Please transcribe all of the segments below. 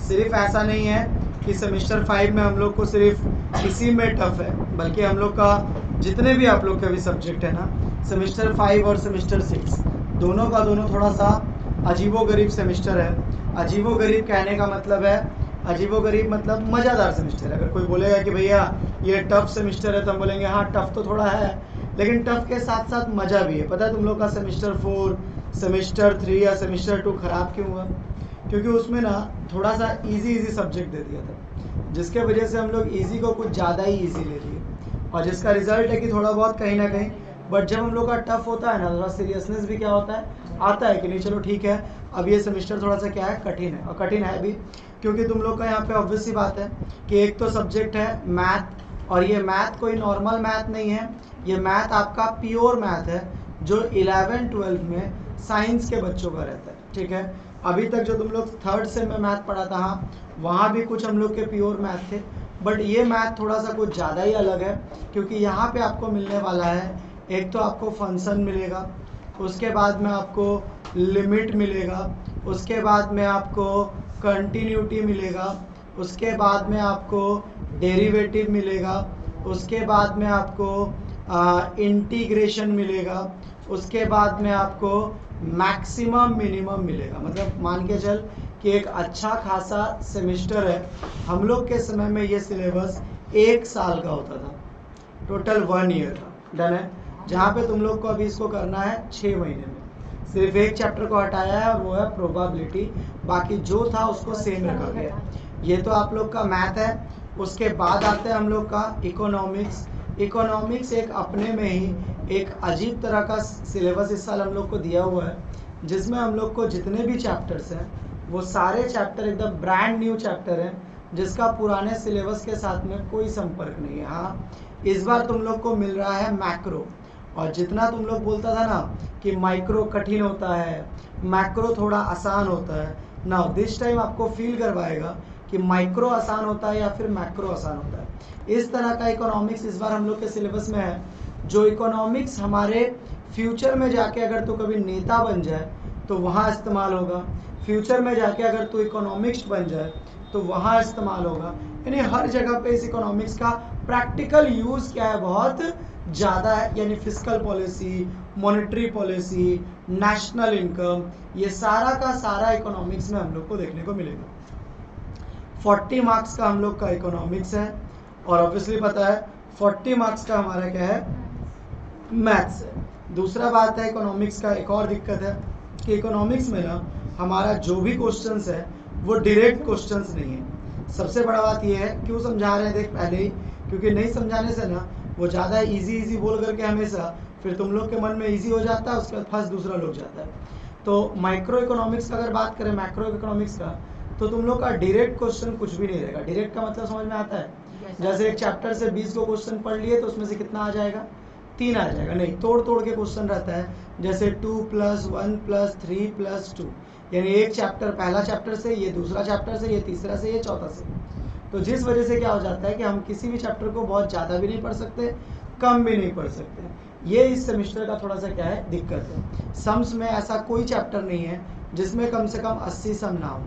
सिर्फ ऐसा नहीं है कि सेमेस्टर 5 में हम लोग को सिर्फ इसी में टफ है, बल्कि हम लोग का जितने भी आप लोग के अभी सब्जेक्ट है ना, सेमेस्टर 5 और सेमेस्टर 6 दोनों का दोनों थोड़ा सा अजीबोगरीब सेमेस्टर है। अजीबोगरीब कहने का मतलब है, अजीबोगरीब मतलब मज़ेदार सेमेस्टर है। अगर कोई बोलेगा कि भैया ये टफ सेमेस्टर है तो हम बोलेंगे हाँ टफ तो थोड़ा है, लेकिन टफ के साथ साथ मज़ा भी है। पता है तुम लोग का सेमेस्टर 4, सेमेस्टर 3 या सेमेस्टर 2 ख़राब क्यों हुआ? क्योंकि उसमें ना थोड़ा सा इजी सब्जेक्ट दे दिया था, जिसके वजह से हम लोग इजी को कुछ ज़्यादा ही इजी ले लिए, और जिसका रिजल्ट है कि थोड़ा बहुत कहीं ना कहीं, बट जब हम लोग का टफ होता है ना, थोड़ा सीरियसनेस भी क्या होता है, आता है कि नहीं चलो ठीक है अब ये सेमेस्टर थोड़ा सा क्या है, कठिन है। और कठिन है भी क्योंकि तुम लोग का यहाँ पे ऑब्वियस सी बात है कि एक तो सब्जेक्ट है मैथ, और ये मैथ कोई नॉर्मल मैथ नहीं है, ये मैथ आपका प्योर मैथ है जो 11-12 में साइंस के बच्चों का रहता है। ठीक है, अभी तक जो तुम लोग थर्ड सेम में मैथ पढ़ा था, हाँ वहाँ भी कुछ हम लोग के प्योर मैथ थे, बट ये मैथ थोड़ा सा कुछ ज़्यादा ही अलग है, क्योंकि यहाँ पे आपको मिलने वाला है, एक तो आपको फंक्शन मिलेगा, उसके बाद में आपको लिमिट मिलेगा, उसके बाद में आपको कंटिन्यूटी मिलेगा, उसके बाद में आपको डेरिवेटिव मिलेगा, उसके बाद में आपको इंटीग्रेशन मिलेगा, उसके बाद में आपको मैक्सिमम मिनिमम मिलेगा। मतलब मान के चल कि एक अच्छा खासा सेमेस्टर है। हम लोग के समय में ये सिलेबस 1 साल का होता था, टोटल 1 ईयर का। डन है? जहाँ पे तुम लोग को अभी इसको करना है 6 महीने में। सिर्फ एक चैप्टर को हटाया है और वो है प्रोबेबिलिटी, बाकी जो था उसको सेम रखा गया। ये तो आप लोग का मैथ है। उसके बाद आता है हम लोग का इकोनॉमिक्स। इकोनॉमिक्स एक अपने में ही एक अजीब तरह का सिलेबस इस साल हम लोग को दिया हुआ है, जिसमें हम लोग को जितने भी चैप्टर्स हैं वो सारे चैप्टर एकदम ब्रांड न्यू चैप्टर हैं, जिसका पुराने सिलेबस के साथ में कोई संपर्क नहीं है। हाँ, इस बार तुम लोग को मिल रहा है मैक्रो, और जितना तुम लोग बोलता था ना कि माइक्रो कठिन होता है, मैक्रो थोड़ा आसान होता है, ना दिस टाइम आपको फील करवाएगा कि माइक्रो आसान होता है या फिर मैक्रो आसान होता है। इस तरह का इकोनॉमिक्स इस बार हम लोग के सिलेबस में है, जो इकोनॉमिक्स हमारे फ्यूचर में जाके अगर तो कभी नेता बन जाए तो वहाँ इस्तेमाल होगा, फ्यूचर में जाके अगर तो इकोनॉमिक्स बन जाए तो वहाँ इस्तेमाल होगा। यानी हर जगह पे इस इकोनॉमिक्स का प्रैक्टिकल यूज़ क्या है, बहुत ज़्यादा है। यानी fiscal policy, monetary policy, national income, ये सारा का सारा इकोनॉमिक्स में हम लोग को देखने को मिलेगा। 40 मार्क्स का हम लोग का इकोनॉमिक्स है, और ऑब्वियसली पता है 40 मार्क्स का हमारा क्या है, मैथ्स है। दूसरा बात है इकोनॉमिक्स का एक और दिक्कत है कि इकोनॉमिक्स में ना हमारा जो भी क्वेश्चंस है वो डायरेक्ट क्वेश्चंस नहीं है। सबसे बड़ा बात ये है, क्यों समझा रहे हैं देख पहले ही, क्योंकि नहीं समझाने से ना वो ज़्यादा इजी बोल करके हमेशा फिर तुम लोग के मन में इजी हो जाता है, उसके बाद फर्स्ट दूसरा लोग जाता है। तो माइक्रो इकोनॉमिक्स का अगर बात करें, मैक्रो इकोनॉमिक्स का, तो तुम लोग का डायरेक्ट क्वेश्चन कुछ भी नहीं रहेगा। डायरेक्ट का मतलब समझ में आता है, जैसे एक चैप्टर से 20 को क्वेश्चन पढ़ लिए तो उसमें से कितना आ जाएगा, 3 आ जाएगा। नहीं, तोड़ के क्वेश्चन रहता है, जैसे 2 + 1 + 3 + 2, यानी एक चैप्टर पहला चैप्टर से, ये दूसरा चैप्टर से, ये तीसरा से, ये चौथा से। तो जिस वजह से क्या हो जाता है कि हम किसी भी चैप्टर को बहुत ज़्यादा भी नहीं पढ़ सकते, कम भी नहीं पढ़ सकते। ये इस सेमेस्टर का थोड़ा सा क्या है, दिक्कत है। सम्स में ऐसा कोई चैप्टर नहीं है जिसमें कम से कम 80 सम ना हो।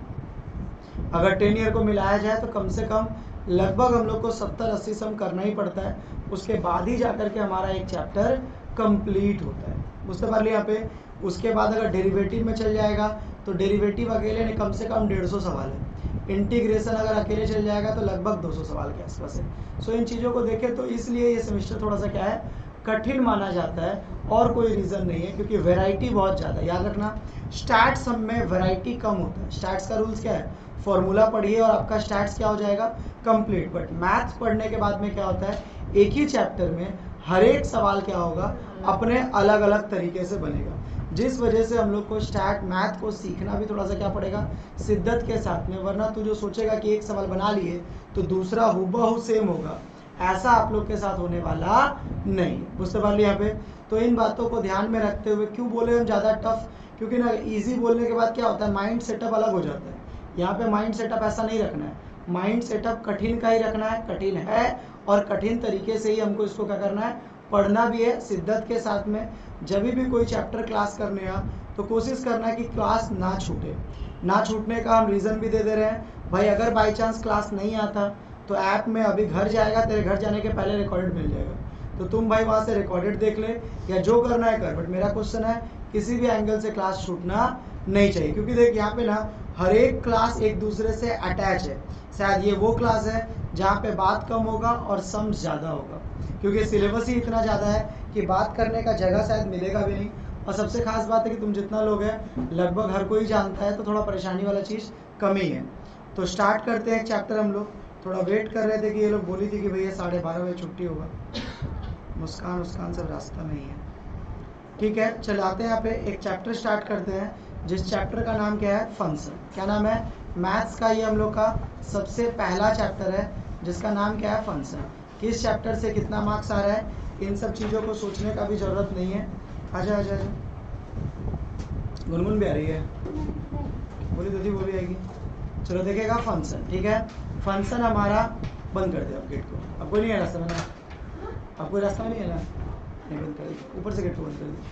अगर 10 ईयर को मिलाया जाए तो कम से कम लगभग हम लोग को 70-80 सम करना ही पड़ता है, उसके बाद ही जाकर के हमारा एक चैप्टर कंप्लीट होता है। बुझते पार लिया यहाँ पे। उसके बाद अगर डेरिवेटिव में चल जाएगा तो डेरिवेटिव अकेले ने कम से कम 150 सवाल है, इंटीग्रेशन अगर अकेले चल जाएगा तो लगभग 200 सवाल के आसपास है। सो इन चीज़ों को देखें तो इसलिए ये सेमेस्टर थोड़ा सा क्या है, कठिन माना जाता है, और कोई रीज़न नहीं है, क्योंकि वैरायटी बहुत ज़्यादा। याद रखना, स्टैट्स सब में वैरायटी कम होता है। स्टैट्स का रूल्स क्या है, फॉर्मूला पढ़िए और आपका स्टैट्स क्या हो जाएगा, कंप्लीट। बट मैथ्स पढ़ने के बाद में क्या होता है, एक ही चैप्टर में हर एक सवाल क्या होगा, अपने अलग अलग तरीके से बनेगा, जिस वजह से हम लोग को स्टैट मैथ को सीखना भी थोड़ा सा क्या पड़ेगा, शिद्दत के साथ में। वरना तू जो सोचेगा कि एक सवाल बना लिए तो दूसरा हुबहू सेम होगा, ऐसा आप लोग के साथ होने वाला नहीं। बुझते पार यहाँ पे। तो इन बातों को ध्यान में रखते हुए क्यों बोले हम ज़्यादा टफ, क्योंकि ना इजी बोलने के बाद क्या होता है, माइंड सेटअप अलग हो जाता है। यहाँ पे माइंड सेटअप ऐसा नहीं रखना है, माइंड सेटअप कठिन का ही रखना है, कठिन है और कठिन तरीके से ही हमको इसको क्या करना है, पढ़ना भी है शिद्दत के साथ में। जब भी कोई चैप्टर क्लास करने आ तो कोशिश करना है कि क्लास ना छूटे। ना छूटने का हम रीज़न भी दे रहे हैं, भाई अगर बाई चांस क्लास नहीं आता तो ऐप में अभी घर जाएगा, तेरे घर जाने के पहले रिकॉर्डेड मिल जाएगा, तो तुम भाई वहाँ से रिकॉर्डेड देख ले या जो करना है कर। बट मेरा क्वेश्चन है किसी भी एंगल से क्लास छूटना नहीं चाहिए, क्योंकि देख यहाँ पे ना हर एक क्लास एक दूसरे से अटैच है। शायद ये वो क्लास है जहाँ पे बात कम होगा और समझ ज़्यादा होगा, क्योंकि सिलेबस ही इतना ज़्यादा है कि बात करने का जगह शायद मिलेगा भी नहीं। और सबसे खास बात है कि तुम जितना लोग हैं लगभग हर कोई जानता है, तो थोड़ा परेशानी वाला चीज़ कम ही है। तो स्टार्ट करते हैं एक चैप्टर। हम लोग थोड़ा वेट कर रहे थे कि ये लोग बोली थी कि भैया 12:30 बजे छुट्टी होगा। मुस्कान सब रास्ता में ही है। ठीक है, चलाते हैं यहाँ पे एक चैप्टर स्टार्ट करते हैं, जिस चैप्टर का नाम क्या है, फंक्शन। क्या नाम है? मैथ्स का ये हम लोग का सबसे पहला चैप्टर है जिसका नाम क्या है, फंक्शन। किस चैप्टर से कितना मार्क्स आ रहा है, इन सब चीज़ों को सोचने का भी ज़रूरत नहीं है। आजा आजा आजा, गुनगुन भी आ रही है, बोली दीदी वो भी आएगी। चलो देखेगा फंक्शन। ठीक है, फंक्शन हमारा बंद कर दिया। अब गेट को अब कोई नहीं है रास्ता में ना, अब कोई रास्ता में नहीं है ना, नहीं बंद कर दिया, ऊपर से गेट को बंद कर दिया।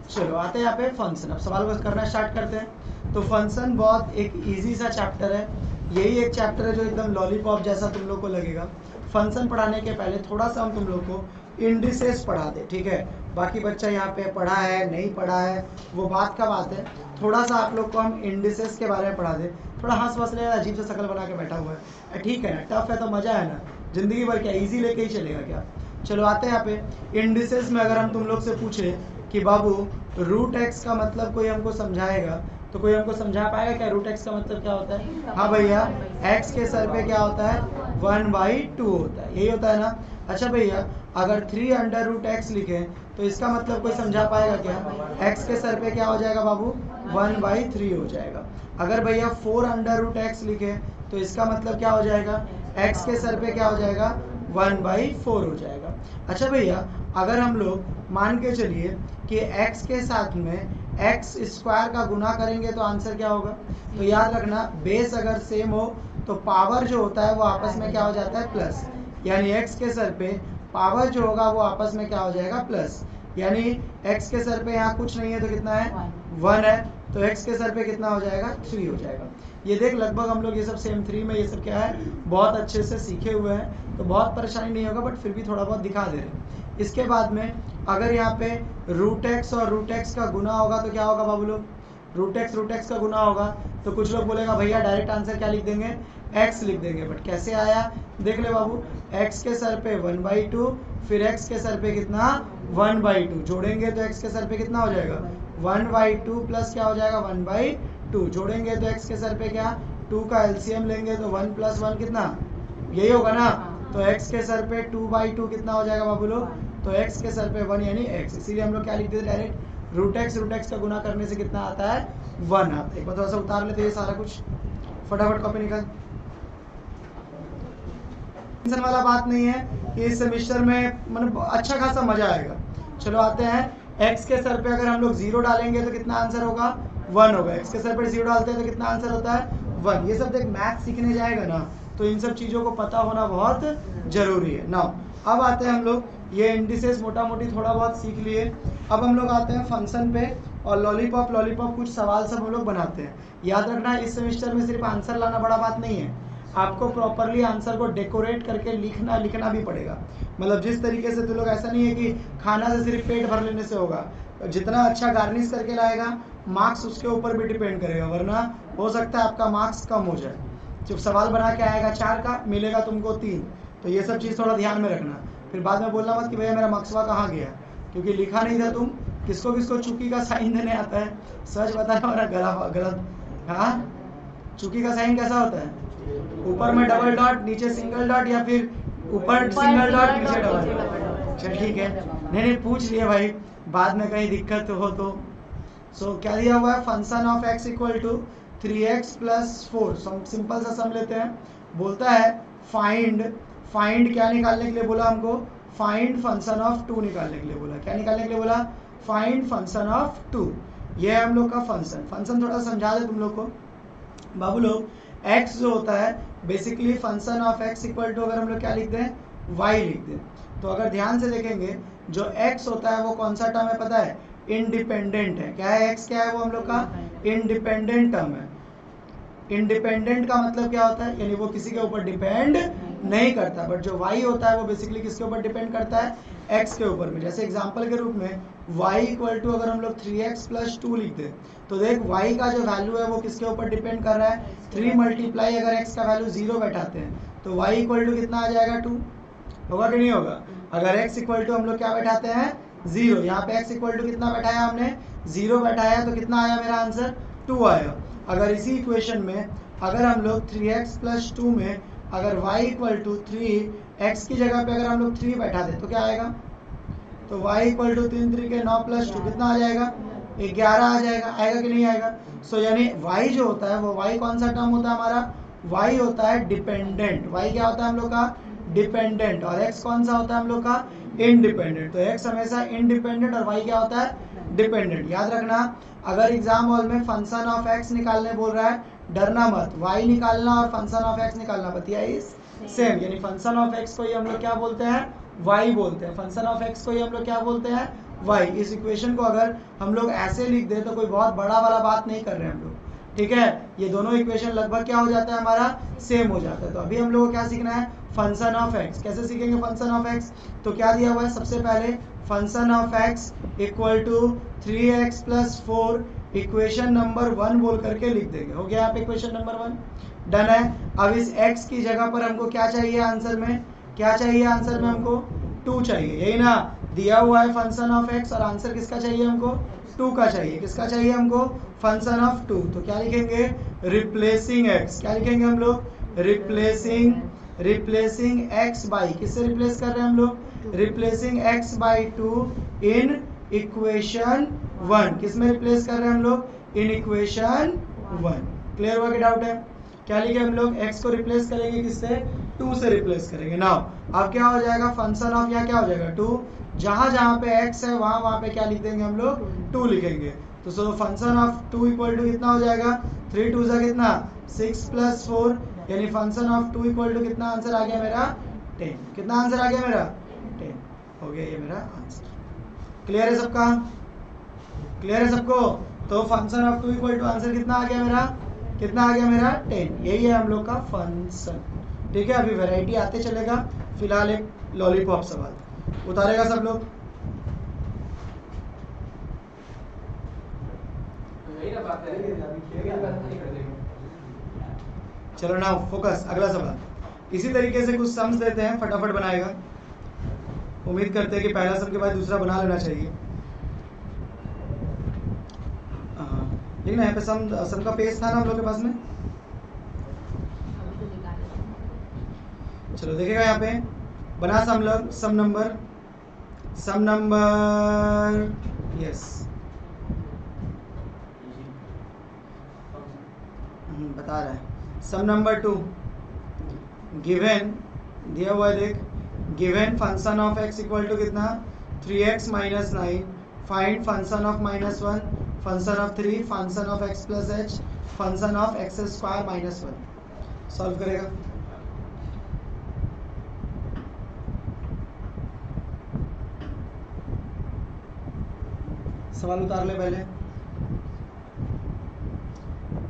चलो आते हैं यहाँ पे फंक्शन। अब सवाल को करना स्टार्ट करते हैं। तो फंक्शन बहुत एक इजी सा चैप्टर है, यही एक चैप्टर है जो एकदम लॉलीपॉप जैसा तुम लोग को लगेगा। फंक्शन पढ़ाने के पहले थोड़ा सा हम तुम लोग को इंडिसेस पढ़ा दे, ठीक है। बाकी बच्चा यहाँ पे पढ़ा है नहीं पढ़ा है वो बात का बात है, थोड़ा सा आप लोग को हम इंडिसेस के बारे में पढ़ा दे। थोड़ा हंस वस ले, अजीब से शकल बना के बैठा हुआ है, ठीक है ना, टफ है तो मजा है ना, जिंदगी भर क्या इजी लेके ही चलेगा क्या। चलो आते हैं यहाँ पे इंडिसेस में। अगर हम तुम लोग से पूछे कि बाबू रूट एक्स का मतलब कोई हमको समझाएगा, तो कोई हमको समझा पाएगा क्या रूट एक्स का मतलब क्या होता है? हाँ भैया, एक्स के सर पे क्या होता है, 1/2 होता है, यही होता है ना। अच्छा भैया, अगर 3√x लिखें तो इसका मतलब कोई समझा पाएगा क्या? x के सर पे क्या हो जाएगा बाबू, 1/3 हो जाएगा। अगर भैया 4√x लिखें तो इसका मतलब क्या हो जाएगा, x के सर पे क्या हो जाएगा, 1/4 हो जाएगा। अच्छा भैया, अगर हम लोग मान के चलिए कि x के साथ में x स्क्वायर का गुना करेंगे तो आंसर क्या होगा? तो याद रखना, बेस अगर सेम हो तो पावर जो होता है वो आपस में क्या हो जाता है, प्लस। यानी x के सर पे पावर जो होगा वो आपस में क्या हो जाएगा, प्लस। यानी x के सर पे यहाँ कुछ नहीं है तो कितना है, 1 है, तो x के सर पे कितना हो जाएगा, 3 हो जाएगा। ये देख, लगभग हम लोग ये सब सेम 3 में ये सब क्या है बहुत अच्छे से सीखे हुए हैं, तो बहुत परेशानी नहीं होगा, बट फिर भी थोड़ा बहुत दिखा दे रहे हैं। इसके बाद में अगर यहाँ पे रूट एक्स और रूट एक्स का गुना होगा तो क्या होगा बाबू लोग, रूट एक्स का गुना होगा तो कुछ लोग बोलेगा भैया डायरेक्ट आंसर क्या लिख देंगे, x लिख देंगे। बट कैसे आया देख ले बाबू, x के सर पे 1/2, फिर x के सर पे कितना, 1/2 जोड़ेंगे तो x के सर पे कितना हो जाएगा, 1/2 प्लस क्या हो जाएगा, 1/2 जोड़ेंगे तो x के सर पे क्या, 2 का एलसीएम लेंगे तो 1 + 1 कितना, यही होगा ना। तो x के सर पे 2/2 कितना हो जाएगा बाबू लोग, तो x के सर पे 1 यानी x, इसीलिए हम लोग क्या लिखते थे डायरेक्ट, रूट एक्स का गुना करने से कितना आता है, 1 आता है। एक बार थोड़ा सा उतार लेते हैं ये सारा कुछ, फटाफट कॉपी निकाल। टेंशन वाला बात नहीं है, इस सेमेस्टर में मतलब अच्छा खासा मजा आएगा। चलो आते हैं, x के सर पे अगर हम लोग 0 डालेंगे तो कितना आंसर होगा, 1 होगा। x के सर पे 0 डालते हैं तो कितना आंसर होता है, 1। ये सब देख मैथ सीखने जाएगा ना तो इन सब चीज़ों को पता होना बहुत जरूरी है। नाउ अब आते हैं हम लोग, ये इंडिसेस मोटा मोटी थोड़ा बहुत सीख लिए। अब हम लोग आते हैं फंक्शन पे, और लॉलीपॉप कुछ सवाल सब हम लोग बनाते हैं। याद रखना, इस सेमेस्टर में सिर्फ आंसर लाना बड़ा बात नहीं है, आपको प्रॉपरली आंसर को डेकोरेट करके लिखना भी पड़ेगा। मतलब जिस तरीके से, तो लोग ऐसा नहीं है कि खाना से सिर्फ पेट भर लेने से होगा, जितना अच्छा गार्निश करके लाएगा मार्क्स उसके ऊपर भी डिपेंड करेगा, वरना हो सकता है आपका मार्क्स कम हो जाए। जब सवाल बना के आएगा 4 का, मिलेगा तुमको 3, तो ये सब चीज़ थोड़ा ध्यान में रखना। फिर बाद में बोलना मत कि भैया मेरा मार्क्सवा कहाँ गया, क्योंकि लिखा नहीं था तुम। किसको किसको चुकी का साइन देने आता है, सच बताना मेरा गलत। हाँ, चुकी का साइन कैसा होता है, ऊपर में डबल डॉट नीचे सिंगल डॉट, या फिर ऊपर सिंगल डॉट नीचे डबल डॉट। चल ठीक है, नहीं पूछ लिए भाई, बाद में कहीं दिक्कत हो तो। सो क्या दिया हुआ है, function of x = 3x + 4। Simple सा सम लेते हैं। बोलता है फाइंड क्या निकालने के लिए बोला हमको, फाइंड फंक्शन ऑफ 2 निकालने के लिए बोला। क्या निकालने के लिए बोला, फाइंड फंक्शन ऑफ 2। ये है हम लोग का फंक्शन थोड़ा समझा दे तुम लोग को बाबू लोग। x जो होता है बेसिकली फंक्शन ऑफ x = अगर हम लोग क्या लिख दें, y लिख दें, तो अगर ध्यान से देखेंगे जो x होता है वो कौन सा टर्म है पता है, इंडिपेंडेंट है। क्या है x, क्या है वो हम लोग का इंडिपेंडेंट टर्म है। इंडिपेंडेंट का मतलब क्या होता है, यानी वो किसी के ऊपर डिपेंड नहीं करता, बट जो y होता है वो बेसिकली किसके ऊपर डिपेंड करता है, x के ऊपर में। जैसे एग्जांपल के रूप में y इक्वल टू अगर हम लोग 3x प्लस 2 लिख दें तो देख y का जो वैल्यू है वो किसके ऊपर डिपेंड कर रहा है, 3 मल्टीप्लाई अगर x का वैल्यू 0 बैठाते हैं तो y इक्वल टू कितना आ जाएगा, 2 होगा कि नहीं होगा। अगर x इक्वल टू हम लोग क्या बैठाते हैं, 0, यहाँ पे x इक्वल टू कितना बैठाया हमने, 0 बैठाया, तो कितना आया मेरा आंसर, 2 आया। अगर इसी इक्वेशन में अगर हम लोग 3x प्लस 2 में अगर y इक्वल टू 3x की जगह पे अगर हम लोग 3 बैठा दे तो क्या आएगा, तो y इक्वल टू 3 3 के 9 प्लस 2 कितना आ जाएगा, 11 आ जाएगा, आएगा कि नहीं आएगा। सो यानी y जो होता है वो y कौन सा टर्म होता है हमारा, y होता है डिपेंडेंट, y क्या होता है हम लोग का, डिपेंडेंट, और x कौन सा होता है हम लोग का, इंडिपेंडेंट। तो x हमेशा इंडिपेंडेंट और y क्या होता है, डिपेंडेंट। याद रखना अगर एग्जाम हॉल में फंक्शन ऑफ x निकालने बोल रहा है, डरना मत, y निकालना और फंक्शन ऑफ x निकालना बतिया इज सेम, यानी फंक्शन ऑफ x को ही हम लोग क्या बोलते हैं, y बोलते हैं, फंक्शन ऑफ x को ही हम लोग क्या बोलते हैं, y। इस इक्वेशन को अगर हम लोग ऐसे लिख दे तो कोई बहुत बड़ा वाला बात नहीं कर रहे हैं हम लोग, ठीक है। ये दोनों इक्वेशन लगभग क्या हो जाता है हमारा, सेम हो जाता है। तो अभी हम लोग को क्या सीखना है, फंक्शन ऑफ x। कैसे सीखेंगे फंक्शन ऑफ x, तो क्या दिया हुआ है, सबसे पहले function of x equal to 3x plus 4 equation number 1 बोल करके लिख देंगे, हो गया यहाँ पे इक्वेशन नंबर 1 डन है। अब इस x की जगह पर हमको क्या चाहिए आंसर में, क्या चाहिए आंसर में हमको, 2 चाहिए, यही ना, दिया हुआ है फंक्शन ऑफ x और आंसर किसका चाहिए हमको, 2 का चाहिए, किसका चाहिए हमको, फंक्शन ऑफ 2। तो क्या लिखेंगे, रिप्लेसिंग x, क्या लिखेंगे हम लोग, रिप्लेसिंग x बाई, किससे रिप्लेस कर रहे हैं हम लोग, replacing x by 2 in equation 1, किस में रिप्लेस कर रहे हैं हम लोग, इन इक्वेशन 1। क्लियर हुआ कि डाउट है, क्या लिखे हम लोग, x को रिप्लेस करेंगे किससे, 2 से रिप्लेस करेंगे। नाउ अब क्या हो जाएगा, फंक्शन ऑफ यहाँ क्या हो जाएगा 2, जहां जहां पे x है वहां पे क्या लिख देंगे हम लोग, 2 लिखेंगे। तो so function of 2 equal to कितना हो जाएगा, 3 2 कितना 6 प्लस 4, यानी फंक्शन ऑफ 2 इक्वल टू कितना आंसर आ गया मेरा, 10। कितना आंसर आ गया मेरा, 10 हो गया ये मेरा आंसर। क्लियर है सबका, क्लियर है सबको। तो function of 2 equal to answer कितना आ गया मेरा, कितना आ गया मेरा, 10। यही है हम लोग का फंक्शन, ठीक है। अभी वैरायटी आते चलेगा, फिलहाल एक लॉलीपॉप सवाल उतारेगा सब लोग। चलो ना फोकस, अगला सवाल इसी तरीके से कुछ सम्स देते हैं, फटाफट बनाएगा। उम्मीद करते हैं कि पहला सम के बाद दूसरा बना लेना चाहिए। लेकिन यहाँ पे सम का पेज था ना हम लोग के पास में, चलो देखेगा यहाँ पे बना सम नंबर यस बता रहा है। सम नंबर 2 गिवन दिया हुआ है, देख given function of x equal to कितना 3x minus 9, find function of -1, function of 3, function of x plus h, function of x square minus 1। Solve करेगा। सवाल उतार ले पहले,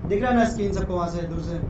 दिख रहा है ना स्क्रीन सबको वहां से दूर से।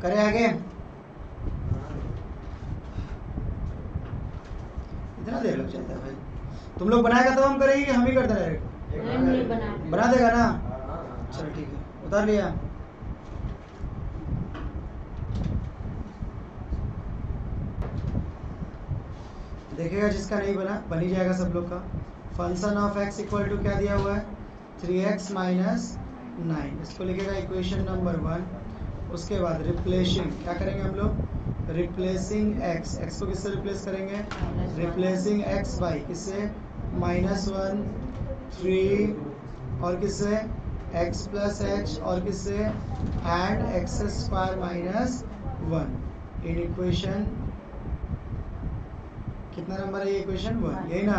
करें आगे, इतना देर लग जाता है भाई। तुम लोग बनाएगा तो हम करेंगे कि हम ही करते रहेंगे, बना देगा ना, चलो ठीक है उतार लिया। देखेगा जिसका नहीं बना, बन ही जाएगा सब लोग का। Function of x equal to क्या दिया हुआ है 3x माइनस 9, इसको लिखेगा इक्वेशन नंबर 1। उसके बाद रिप्लेसिंग क्या करेंगे हम लोग, रिप्लेसिंग एक्स, एक्स को किससे रिप्लेस करेंगे, रिप्लेसिंग एक्स बाई किससे, -1 3 और किससे x प्लस एच और किससे and x square -1 in equation कितना नंबर है ये इक्वेशन 1, यही ना।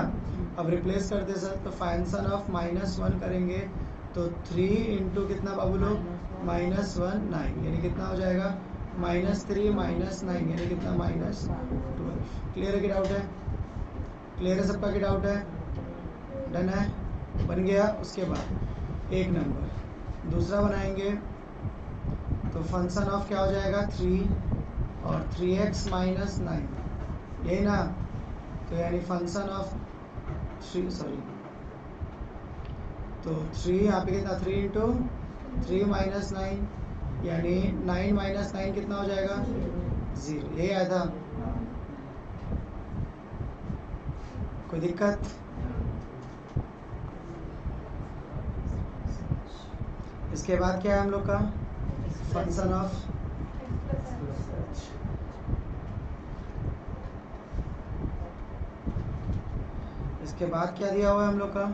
अब रिप्लेस करते सर तो फंक्शन ऑफ -1 करेंगे तो 3 इंटू कितना बाबू लोग -1 9 यानी कितना हो जाएगा -3 -9 यानी कितना -12। क्लियर है कि डाउट है, क्लियर है सबका कि डाउट है, डन है, बन गया। उसके बाद एक नंबर दूसरा बनाएंगे तो फंक्शन ऑफ क्या हो जाएगा 3 और 3x -9 यही ना, तो यानी फंक्शन ऑफ 3 सॉरी तो 3 यहाँ पे कितना 3 इंटू 3 -9 यानी 9 -9 कितना हो जाएगा 0, यही आया था। कोई दिक्कत, इसके बाद क्या है हम लोग का फंक्शन ऑफ इसके बाद क्या दिया हुआ है हम लोग का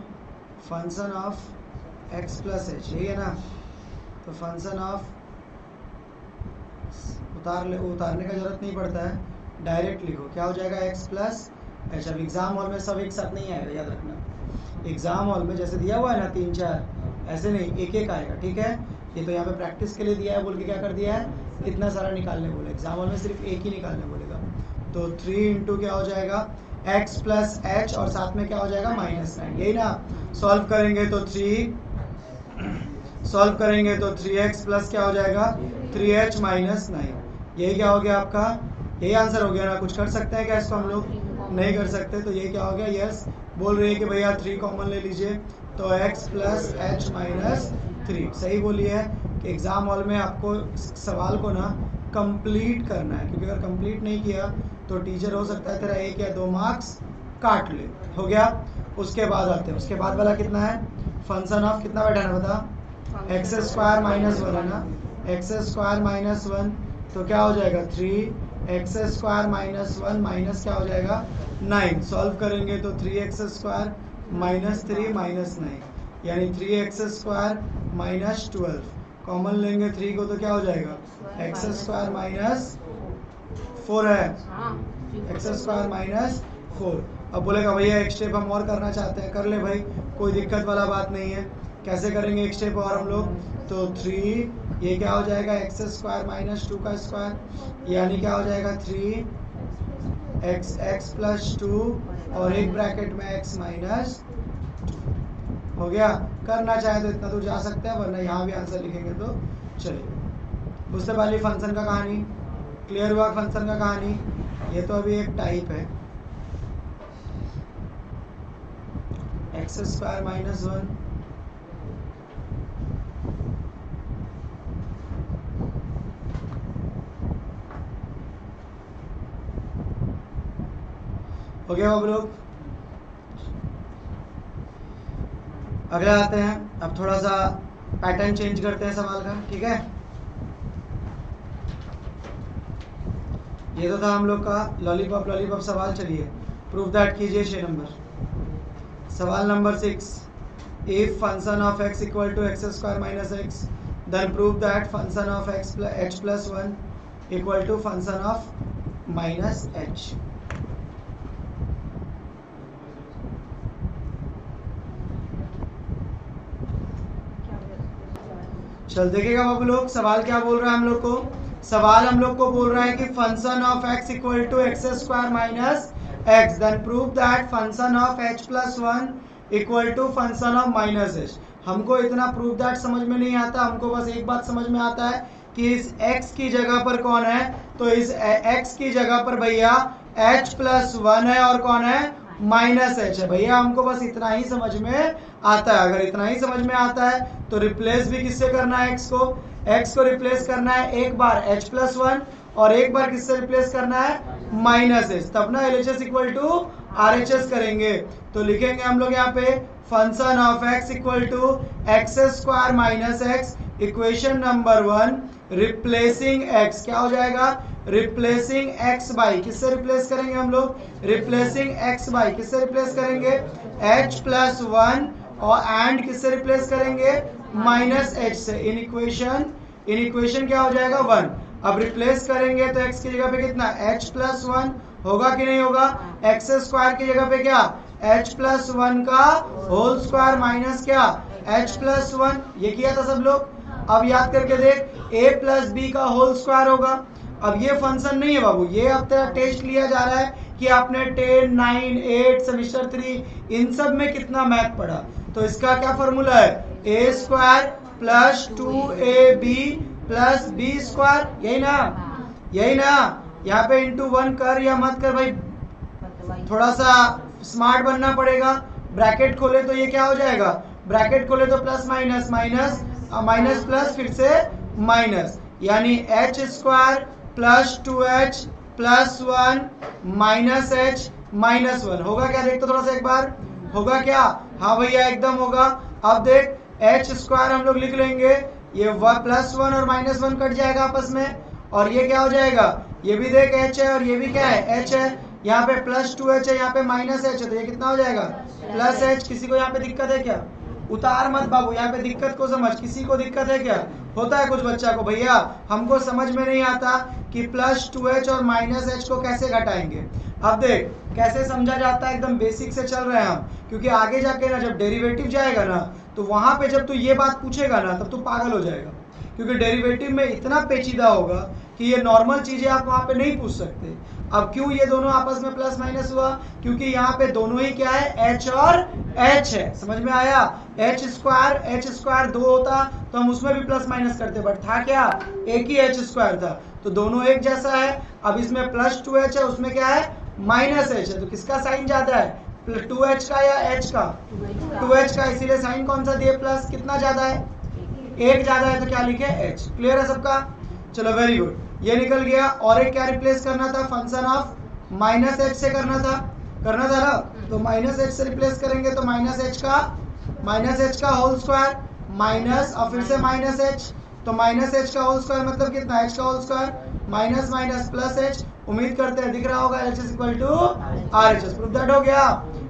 function of x plus H, यही है ना। तो फंक्शन ऑफ उतारने का जरूरत नहीं पड़ता है, डायरेक्ट लिखो क्या हो जाएगा x प्लस एच। अब एग्जाम हॉल में सब एक साथ नहीं आएगा, याद रखना। एग्जाम हॉल में जैसे दिया हुआ है ना 3 4 ऐसे नहीं, एक एक आएगा, ठीक है। ये तो यहाँ पे प्रैक्टिस के लिए दिया है बोल के क्या कर दिया है, इतना सारा निकालने बोले। एग्जाम हॉल में सिर्फ एक ही निकालने बोलेगा। तो 3 इंटू क्या हो जाएगा x प्लस एच और साथ में क्या हो जाएगा -9, यही ना। सॉल्व करेंगे तो 3x प्लस क्या हो जाएगा 3h -9, यही क्या हो गया आपका, यही आंसर हो गया ना। कुछ कर सकते हैं क्या इसको हम लोग, नहीं कर सकते। तो ये क्या हो गया, यस बोल रही है कि भैया 3 कॉमन ले लीजिए तो x प्लस एच -3 सही बोली है। कि एग्जाम हॉल में आपको सवाल को ना कंप्लीट करना है, क्योंकि अगर कंप्लीट नहीं किया तो टीचर हो सकता है तेरा 1 या 2 मार्क्स काट ले। हो गया। उसके बाद आते हैं, उसके बाद वाला कितना है फंक्शन ऑफ कितना बैठा है बता, एक्स स्क्वायर -1 है ना, एक्स स्क्वायर -1 तो क्या हो जाएगा 3x स्क्वायर -1 माइनस क्या हो जाएगा 9। सॉल्व करेंगे तो 3x स्क्वायर -3 -9 यानी 3x स्क्वायर -12। कॉमन लेंगे 3 को तो क्या हो जाएगा x स्क्वायर -4 है, x स्क्वायर -4। अब बोलेगा भैया एक स्टेप हम और करना चाहते हैं, कर ले भाई, कोई दिक्कत वाला बात नहीं है। कैसे करेंगे एक स्टेप और हम लोग, तो 3 ये क्या हो जाएगा x स्क्वायर -2 का स्क्वायर यानी क्या हो जाएगा 3x प्लस 2 और एक ब्रैकेट में x माइनस हो गया। करना चाहे तो इतना तो जा सकते हैं, वरना यहाँ भी आंसर लिखेंगे तो चलिए। उससे पहले फंक्शन का कहानी क्लियर हुआ, फंक्शन का कहानी ये तो अभी एक टाइप है x स्क्वायर -1 हो गया। अब लोग अगला आते हैं, अब थोड़ा सा पैटर्न चेंज करते हैं सवाल का, ठीक है। ये तो था हम लोग का लॉलीपॉप लॉलीपॉप सवाल। चलिए प्रूफ दैट कीजिए 6 नंबर। सवाल number 6, if function of x equal to x square minus x then prove that function of h plus 1 equal to function of minus h। चल देखिएगा बाबू लोग, सवाल क्या बोल रहा है हम लोग को, सवाल हम लोग को बोल रहा है कि function of x equal to x square minus x then prove that function of h plus 1 equal to function of minus h। हमको इतना प्रूव दैट समझ में नहीं आता, हमको बस एक बात समझ में आता है कि इस x की जगह पर कौन है, तो इस x की जगह पर भैया h प्लस 1 है और कौन है माइनस h है। भैया हमको बस इतना ही समझ में आता है। अगर इतना ही समझ में आता है तो रिप्लेस भी किससे करना है, x को रिप्लेस करना है एक बार h प्लस 1 और एक बार किससे रिप्लेस करना है माइनस h, तब ना LHS इक्वल टू RHS करेंगे। तो लिखेंगे हम लोग यहाँ पे function of x equal to x square minus x, equation number 1 replacing x क्या हो जाएगा रिप्लेसिंग x बाई, किससे रिप्लेस करेंगे हम लोग? रिप्लेसिंग x बाई किससे रिप्लेस करेंगे? h प्लस 1, और एंड किससे रिप्लेस करेंगे? माइनस h से। इन इक्वेशन क्या हो जाएगा? 1। अब रिप्लेस करेंगे तो x की जगह पे कितना? h प्लस 1 होगा कि नहीं होगा? x स्क्वायर की जगह पे क्या? h प्लस 1 का होल स्क्वायर माइनस क्या? h plus 1। ये किया था सब लोग। अब याद करके देख, a प्लस बी का होल स्क्वायर होगा। अब ये फंक्शन नहीं है बाबू, ये अब तेरा टेस्ट लिया जा रहा है कि आपने 10, 9, 8, सेमेस्टर 3 इन सब में कितना मैथ पढ़ा। तो इसका क्या फॉर्मूला है? a square plus 2ab plus b square, यही ना? यही ना? यहाँ पे इंटू 1 कर या मत कर भाई, थोड़ा सा स्मार्ट बनना पड़ेगा। ब्रैकेट खोले तो ये क्या हो जाएगा? ब्रैकेट खोले तो plus minus minus minus plus फिर से माइनस, यानी h square plus 2h plus 1 minus h minus 1 होगा क्या? देख तो थोड़ा सा एक बार, होगा क्या? हाँ भैया एकदम होगा। अब देख h स्क्वायर हम लोग लिख लेंगे, ये प्लस 1 और माइनस 1 कट जाएगा आपस में, और ये क्या हो जाएगा? ये भी देख h है और ये भी क्या है? h है। यहाँ पे प्लस 2h है, यहाँ पे माइनस h है, तो ये कितना हो जाएगा? Plus h। किसी को यहाँ पे दिक्कत है क्या? उतार मत बाबू, यहाँ पे दिक्कत को समझ। किसी को दिक्कत है क्या? होता है कुछ बच्चा को, भैया हमको समझ में नहीं आता कि प्लस 2h और माइनस h को कैसे घटाएंगे। अब देख कैसे समझा जाता है, एकदम बेसिक से चल रहे हैं हम, क्योंकि आगे जाके ना जब डेरिवेटिव जाएगा ना, तो वहां पे जब तू ये बात पूछेगा ना, तब तू पागल हो जाएगा, क्योंकि डेरिवेटिव में इतना पेचीदा होगा कि ये नॉर्मल चीजें आप वहां पे नहीं पूछ सकते। अब क्यों ये दोनों आपस में प्लस माइनस हुआ? क्योंकि यहाँ पे दोनों ही क्या है? h और h है। समझ में आया? h स्क्वायर 2 होता तो हम उसमें भी प्लस माइनस करते, बट था क्या? एक ही h स्क्वायर था, तो दोनों एक जैसा है। अब इसमें प्लस 2h है, उसमें क्या है? माइनस h है, तो किसका साइन ज्यादा है? 2h का या h का? 2h का, इसीलिए साइन कौन सा दिए? प्लस। कितना ज्यादा है? एक ज्यादा है, तो क्या लिखे? h। क्लियर है सबका? चलो वेरी गुड, ये निकल गया। और एक क्या रिप्लेस करना था? फंक्शन ऑफ माइनस h से करना था ना, तो माइनस h से रिप्लेस करेंगे तो माइनस h का होल स्क्वायर माइनस, और फिर से माइनस h, तो माइनस h का होल स्क्वायर मतलब कितना? h का whole square minus minus plus h। उम्मीद करते हैं दिख रहा होगा LHS equal to RHS। Proof that हो गया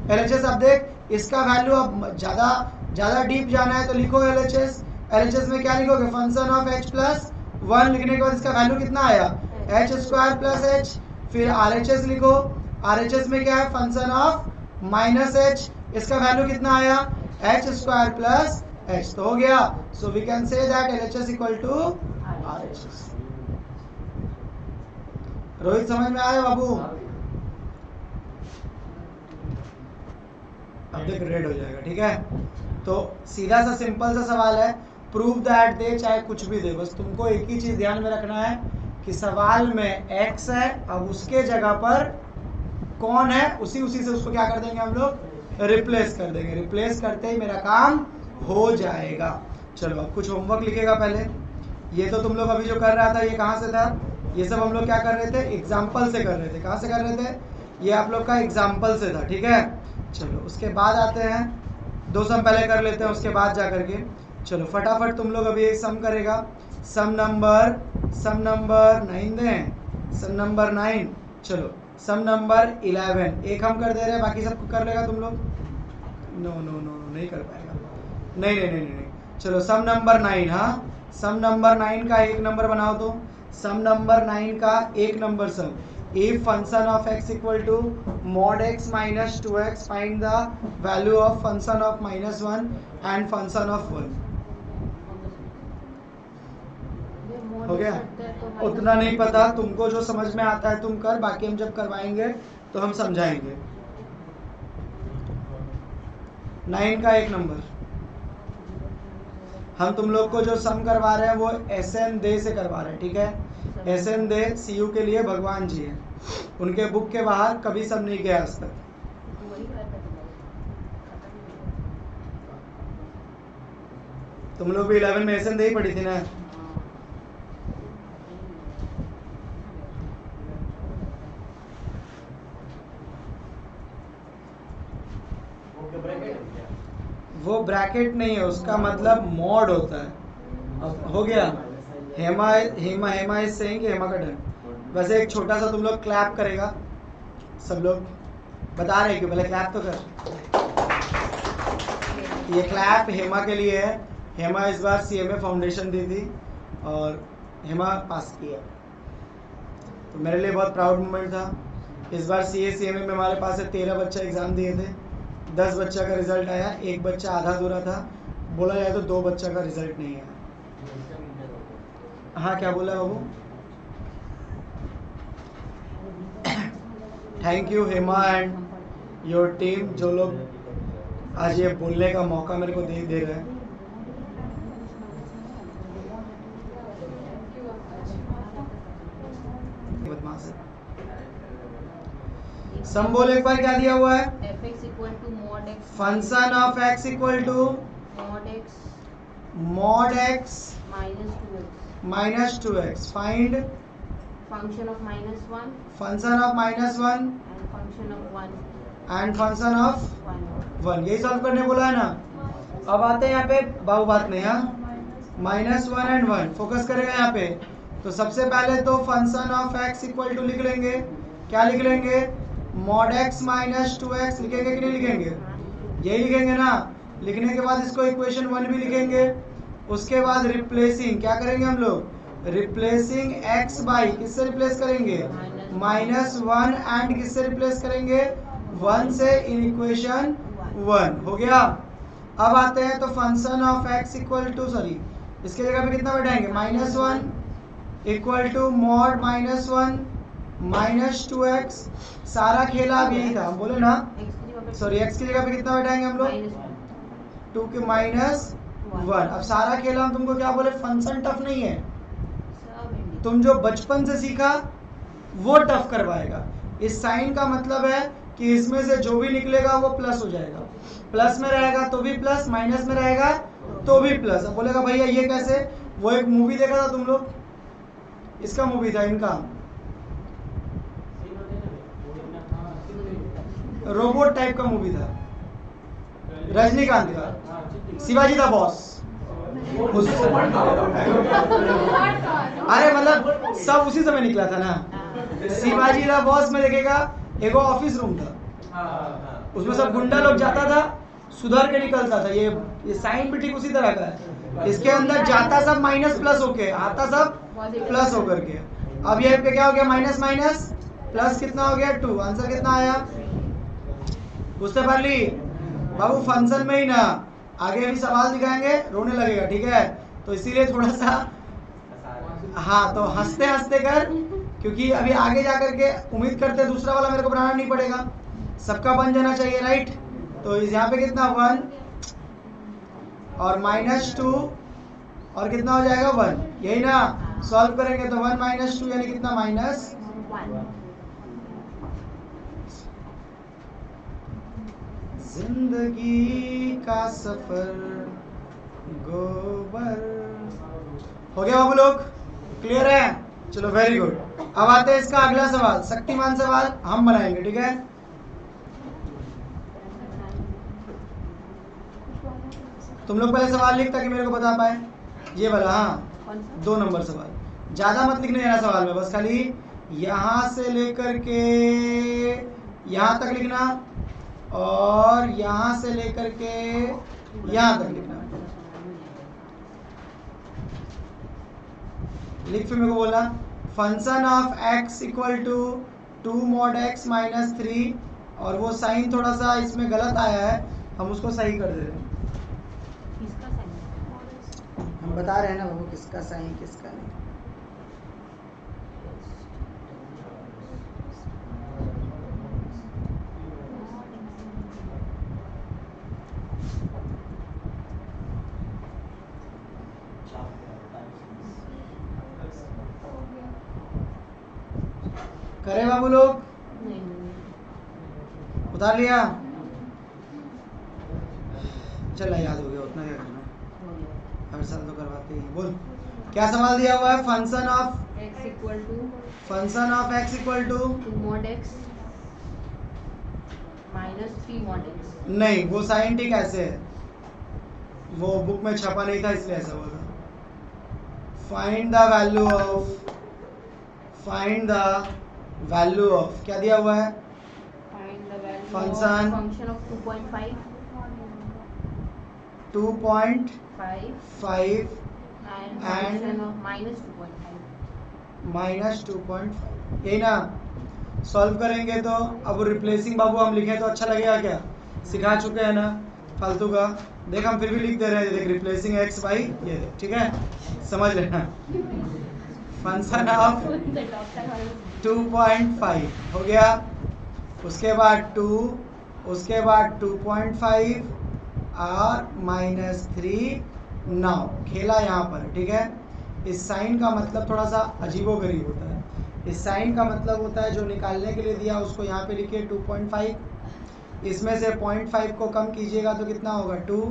LHS। अब देख इसका वैल्यू, अब ज्यादा डीप जाना है तो लिखो LHS में क्या लिखोगे? फंक्शन ऑफ h प्लस 1 लिखने के बाद इसका वैल्यू कितना आया? h square plus h। फिर RHS लिखो, RHS में क्या है? फंक्शन ऑफ माइनस h, इसका वैल्यू कितना आया? h square plus h। तो हो गया। So we can say that LHS equal to RHS। Rohit समझ में आया बाबू? अब देख रेड हो जाएगा, ठीक है? तो सीधा सा सिंपल सा सवाल है, प्रूव दैट दे चाहे कुछ भी दे, बस तुमको एक ही चीज ध्यान में रखना है कि सवाल में x है, अब उसके जगह पर कौन है, उसी से उसको क्या कर देंगे हम लोग? रिप्लेस कर देंगे। रिप्लेस करते ही मेरा काम हो जाएगा। चलो अब कुछ होमवर्क लिखेगा पहले। ये तो तुम लोग अभी जो कर रहा था, ये कहाँ से था? ये सब हम लोग क्या कर रहे थे? एग्जाम्पल से कर रहे थे। कहाँ से कर रहे थे? ये आप लोग का एग्जाम्पल से था, ठीक है? चलो उसके बाद आते हैं, 2 सम पहले कर लेते हैं, उसके बाद जा करके चलो फटाफट तुम लोग अभी एक सम करेगा। सम नंबर 9 दें, सम नंबर 9। चलो सम नंबर 11 एक हम कर दे रहे हैं, बाकी सब कर लेगा तुम लोग? नो नहीं कर पाएगा। नहीं। चलो सम नंबर 9, हाँ सम नंबर 9 का एक नंबर बनाओ तो। सम नंबर 9 का एक number sum, if function of x equal to mod x minus 2x, find the value of function of minus 1 and function of 1। हो गया? उतना नहीं पता, तुमको जो समझ में आता है तुम कर, बाकी हम जब करवाएंगे तो हम समझाएंगे। 9 का एक नंबर, हम तुम लोग को जो सम करवा रहे हैं वो SN दे से करवा रहे हैं, ठीक है? SN दे CU के लिए भगवान जी हैं, उनके बुक के बाहर कभी सम नहीं गया आज तक। तुम लोग भी 11 में SN दे ही पढ़ी थी ना? वो ब्रैकेट नहीं है, उसका मतलब मॉड होता है। अब हो गया? हेमा इज सेइंग कि हेमा का डन। वैसे एक छोटा सा तुम लोग क्लैप करेगा, सब लोग बता रहे हैं कि पहले क्लैप तो कर। ये क्लैप हेमा के लिए है। हेमा इस बार सीएमए फाउंडेशन दी थी और हेमा पास किया, तो मेरे लिए बहुत प्राउड मोमेंट था। इस बार सीएमए में हमारे पास 13 बच्चा एग्जाम दिए थे, 10 बच्चा का रिजल्ट आया, एक बच्चा आधा अधूरा था, बोला जाए तो 2 बच्चा का रिजल्ट नहीं आया। हाँ क्या बोला बाबू? Thank you Hema and your team, जो लोग आज ये बोलने का मौका मेरे को दे रहे हैं। सम बोल एक बार क्या दिया हुआ है? fx equal to mod x function of x equal to mod x minus 2x find function of -1 function of -1 and function of 1 and function of 1 1, यही सॉल्व करने बोला है ना। अब आते हैं यहाँ पे बाबू बात नहीं, हाँ -1 एंड 1 फोकस करेगा यहाँ पे। तो सबसे पहले तो function of x equal to लिख लेंगे, क्या लिख लेंगे? mod x minus 2x लिखेंगे कि नहीं लिखेंगे? यही लिखेंगे ना। लिखने के बाद इसको इक्वेशन 1 भी लिखेंगे। उसके बाद रिप्लेसिंग क्या करेंगे हम लोग? रिप्लेसिंग x बाई किससे रिप्लेस करेंगे? -1 एंड किससे रिप्लेस करेंगे? 1 से इन इक्वेशन 1 हो गया। अब आते हैं तो function of x equal to sorry इसके जगह पे कितना बैठाएंगे? -1 इक्वल टू mod -1 -2x। सारा खेला अब यही था, हम बोले ना सॉरी x की जगह पे कितना बैठाएंगे हम लोग? 2 के -1। अब सारा खेला हम तुमको क्या बोले? फंक्शन टफ नहीं है, तुम जो बचपन से सीखा वो टफ करवाएगा। इस साइन का मतलब है कि इसमें से जो भी निकलेगा वो प्लस हो जाएगा, प्लस में रहेगा तो भी प्लस, माइनस में रहेगा तो भी प्लस। अब बोलेगा भैया ये कैसे? वो एक मूवी देखा था तुम लोग, इसका मूवी था इनका रोबोट टाइप का मूवी था, रजनीकांत का, शिवाजी द बॉस। अरे मतलब सब उसी समय निकला था ना। शिवाजी द बॉस में देखेगा एक ऑफिस रूम था, उसमें सब गुंडा लोग जाता था, सुधर के निकलता था। ये साइन भी ठीक उसी तरह का है, इसके अंदर जाता सब माइनस प्लस होके, आता सब प्लस होकर के। अब ये पे क्या हो गया? माइनस माइनस प्लस कितना हो गया? 2। आंसर कितना आया? उससे पहले बाबू फंक्शन में ही ना, आगे अभी सवाल दिखाएंगे रोने लगेगा, ठीक है? तो इसीलिए थोड़ा सा हाँ तो हंसते हंसते कर, क्योंकि अभी आगे जाकर के उम्मीद करते दूसरा वाला मेरे को बनाना नहीं पड़ेगा, सबका बन जाना चाहिए, राइट? तो यहाँ पे कितना 1 और -2 और कितना हो जाएगा 1, यही ना। सॉल्व करेंगे तो 1 - 2 यानी कितना? -1। जिंदगी का सफर गोबर हो गया बाबू लोग, क्लियर है? चलो वेरी गुड। अब आते हैं इसका अगला सवाल, शक्तिमान सवाल हम बनाएंगे, ठीक है? तुम लोग पहले सवाल लिख ताकि मेरे को बता पाए। ये वाला, हाँ 2 नंबर सवाल, ज्यादा मत लिखने देना सवाल में, बस खाली यहां से लेकर के यहां तक लिखना और यहां से लेकर के यहां तक लिखना। लिख फिर मेरे को बोला function of x equal to 2 mod x minus 3, और वो साइन थोड़ा सा इसमें गलत आया है, हम उसको सही कर दे रहे हैं। हम बता रहे हैं ना वो किसका साइन किसका नहीं। करे बाबू लोग? उतार लिया? चला याद हो गया, उतना क्या करना, हर साल तो करवाते ही। बोल क्या सवाल दिया हुआ है? Function of x equal to two mod x minus 3 mod x। नहीं, वो साइन ठीक ऐसे है, वो बुक में छपा नहीं था इसलिए ऐसा हुआ था। Find the value of find the value of, क्या दिया हुआ है, Find the value Function. of function of 2.5 2.5 and And- function of minus 2.5. Minus 2.5, यही ना। सॉल्व करेंगे तो अब रिप्लेसिंग बाबू हम लिखें तो अच्छा लगेगा क्या, सिखा चुके हैं ना फालतू का। देख हम फिर भी लिख दे रहे हैं, देख रिप्लेसिंग एक्स बाई ये देख, ठीक है, समझ लेना। फंक्शन ऑफ 2.5 हो गया, उसके बाद 2, उसके बाद 2.5 और -3। नाउ खेला यहाँ पर, ठीक है। इस साइन का मतलब थोड़ा सा अजीबोगरीब होता है। इस साइन का मतलब होता है जो निकालने के लिए दिया उसको यहाँ पे लिखिए 2.5, इसमें से 0.5 को कम कीजिएगा तो कितना होगा 2,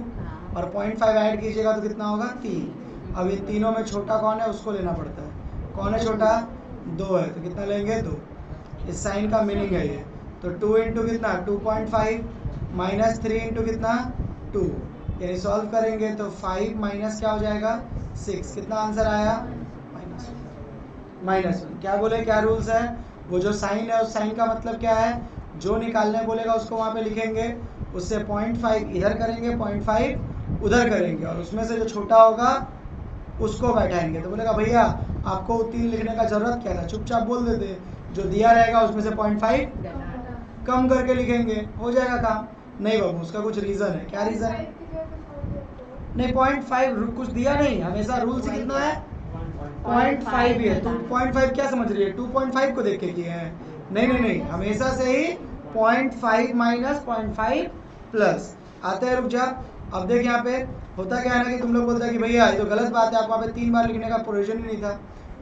और 0.5 ऐड कीजिएगा तो कितना होगा 3। अब ये तीनों में छोटा कौन है उसको लेना पड़ता है, कौन है छोटा, 2 है, तो कितना लेंगे 2। इस साइन का मीनिंग है ये। तो 2 इंटू कितना 2.5 माइनस 3 इंटू कितना 2, यानी सॉल्व करेंगे तो 5 माइनस क्या हो जाएगा 6, कितना आंसर आया -1। क्या बोले, क्या रूल्स है, वो जो साइन है उस साइन का मतलब क्या है, जो निकालने बोलेगा उसको वहाँ पे लिखेंगे, उससे 0.5 इधर करेंगे 0.5 उधर करेंगे, और उसमें से जो छोटा होगा उसको बैठाएंगे। तो बोलेगा भैया आपको 3 लिखने का जरूरत क्या था, चुपचाप बोल देते, जो दिया रहेगा उसमें से 0.5 कम करके लिखेंगे, हो जाएगा काम। नहीं बाबू उसका कुछ रीजन है, क्या रीजन है, नहीं 0.5 कुछ दिया नहीं, हमेशा रूल से कितना है 0.5 ही है। तो 0.5 क्या समझ रही है, 2.5 को देख के किए हैं, नहीं नहीं नहीं, हमेशा से ही 0.5 माइनस 0.5 प्लस आते हैं। रुक जा, अब देख यहाँ पे होता क्या है ना कि तुम लोग बोलते हैं कि भैया ये तो गलत बात है, आपको वहाँ पे 3 बार लिखने का प्रोविजन ही नहीं था,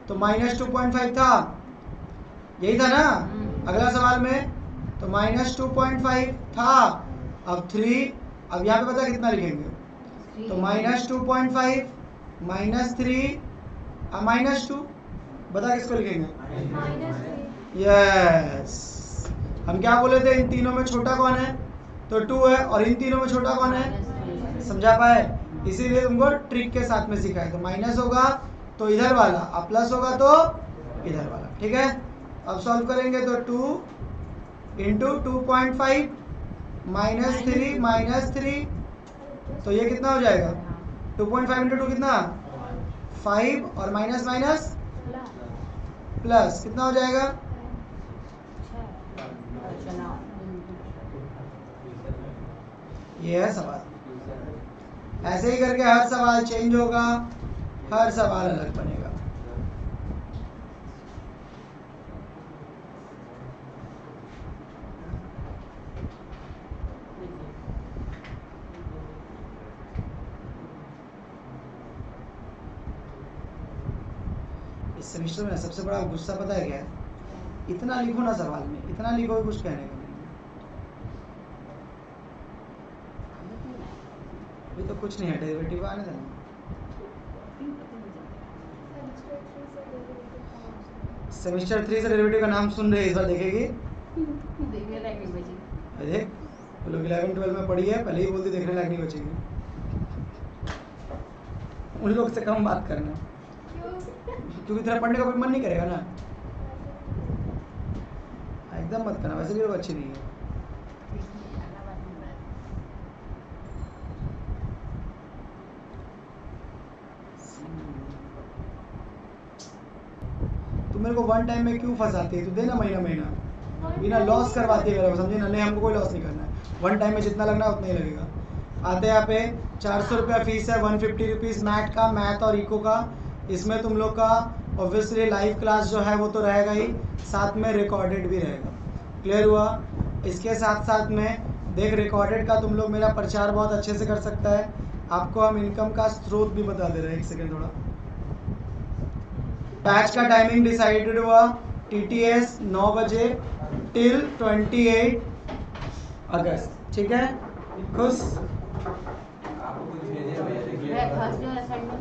तो -2.5 था, यही था ना अगला सवाल में, तो -2.5 था, अब 3, अब यहाँ पे पता कितना लिखेंगे, तो -2.5 -3 -2, बता किसको लिखेंगे, यस। हम क्या बोले थे, इन तीनों में छोटा कौन है, तो 2 है, और इन तीनों में छोटा कौन है, समझा पाए, इसीलिए तुमको ट्रिक के साथ में सिखाया। तो माइनस होगा तो इधर वाला, और प्लस होगा तो इधर वाला, ठीक है। अब सॉल्व करेंगे तो 2 इंटू 2.5 -3 तो ये कितना हो जाएगा 2.5 इंटू 2 कितना 5, और माइनस माइनस प्लस कितना हो जाएगा, ये है सवाल। ऐसे ही करके हर सवाल चेंज होगा, हर सवाल अलग बनेगा। इस सेमेस्टर में सबसे बड़ा गुस्सा पता है क्या है, इतना लिखो ना सवाल में, इतना लिखो कुछ कहने का नहीं। अभी तो कुछ नहीं है, डेरिवेटिव आने देना। सेमेस्टर 3 से डेरिवेटिव का नाम सुन रहे हैं, इस बार देखेगी, देख वो लोग 11-12 में पढ़ी है, पहले ही बोलती देखने लायक नहीं बचेगी। उन लोग से कम बात करना, क्योंकि तेरा पढ़ने का मन नहीं करेगा ना, एकदम मत करना, वैसे भी लोग अच्छी नहीं है। तू मेरे को वन टाइम में क्यों फंसाती है, तू देना महीना महीना, बिना लॉस करवाती है मेरे को, समझे ना, नहीं हमको कोई लॉस नहीं करना है, वन टाइम में जितना लगना है उतना ही लगेगा। आते यहाँ पे 400 रुपया फीस है, 150 रुपीज़ मैथ का, मैथ और इको का। इसमें तुम लोग का ऑब्वियसली लाइव क्लास जो है वो तो रहेगा ही, साथ में रिकॉर्डेड भी रहेगा। क्लियर हुआ। इसके साथ साथ में देख रिकॉर्डेड का तुम लोग मेरा प्रचार बहुत अच्छे से कर सकता है। आपको हम इनकम का स्रोत भी बता दे रहे हैं, एक सेकेंड थोड़ा। बैच का टाइमिंग डिसाइडेड हुआ, TTS 9 बजे टिल 28 अगस्त, ठीक है। खुश थर्सडे असाइनमेंट